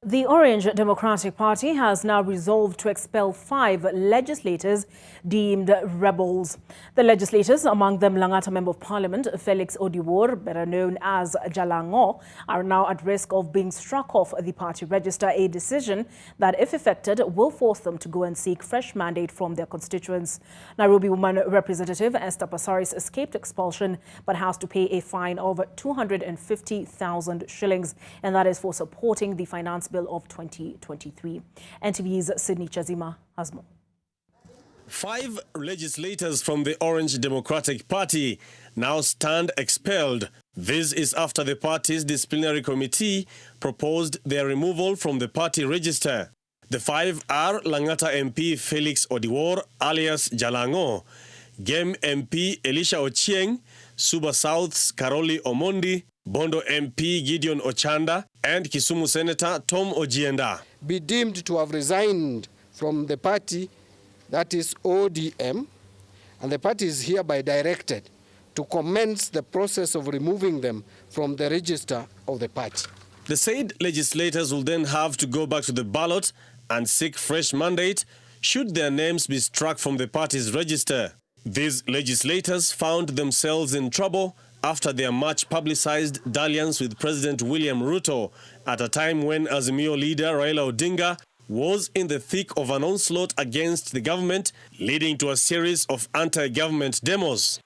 The Orange Democratic Party has now resolved to expel 5 legislators deemed rebels. The legislators, among them Lang'ata Member of Parliament Felix Odiwuor, better known as Jalang'o, are now at risk of being struck off the party register, a decision that, if effected, will force them to go and seek fresh mandate from their constituents. Nairobi woman Representative Esther Passaris escaped expulsion but has to pay a fine of 250,000 shillings, and that is for supporting the finance bill of 2023. NTV's Sydney Chazima has more. 5 legislators from the Orange Democratic Party now stand expelled. This is after the party's disciplinary committee proposed their removal from the party register. The 5 are Lang'ata MP Felix Odiwuor alias Jalang'o, Gem MP Elisha Ochieng, Suba South's Karoli Omondi, Bondo MP Gideon Ochanda, and Kisumu Senator Tom Ojienda. Be deemed to have resigned from the party, that is ODM, and the party is hereby directed to commence the process of removing them from the register of the party. The said legislators will then have to go back to the ballot and seek fresh mandate should their names be struck from the party's register. These legislators found themselves in trouble after their much-publicized dalliance with President William Ruto at a time when Azimio leader Raila Odinga was in the thick of an onslaught against the government, leading to a series of anti-government demos.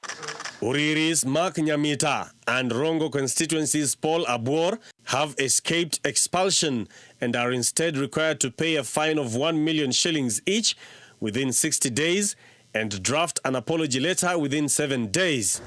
Uriri's Mark Nyamita and Rongo constituencies Paul Abuor have escaped expulsion and are instead required to pay a fine of 1 million shillings each within 60 days and draft an apology letter within 7 days.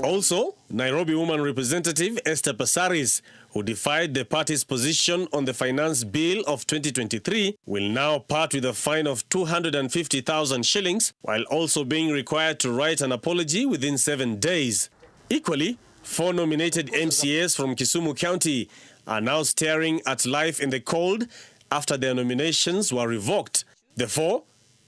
Also, Nairobi woman Representative Esther Passaris, who defied the party's position on the finance bill of 2023, will now part with a fine of 250,000 shillings, while also being required to write an apology within 7 days. Equally, 4 nominated MCAs from Kisumu County are now staring at life in the cold after their nominations were revoked. The 4,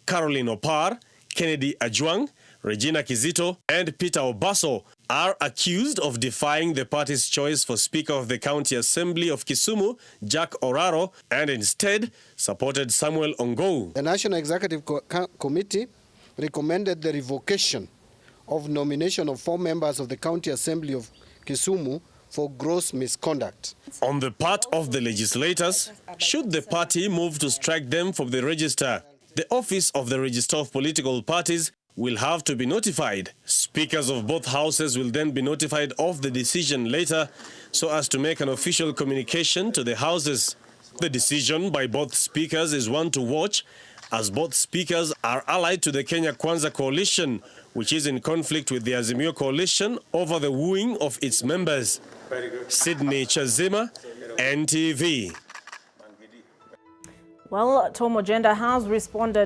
Caroline Opar, Kennedy Ajwang, Regina Kizito, and Peter Obaso, are accused of defying the party's choice for Speaker of the County Assembly of Kisumu, Jack Oraro, and instead supported Samuel Ongou. The National Executive Committee recommended the revocation of nomination of 4 members of the County Assembly of Kisumu for gross misconduct. On the part of the legislators, should the party move to strike them from the register, the Office of the Register of Political Parties will have to be notified. Speakers of both houses will then be notified of the decision later so as to make an official communication to the houses. The decision by both speakers is one to watch, as both speakers are allied to the Kenya Kwanza coalition, which is in conflict with the Azimio coalition over the wooing of its members. Sydney Chazima, NTV. Well, Tom Ojienda has responded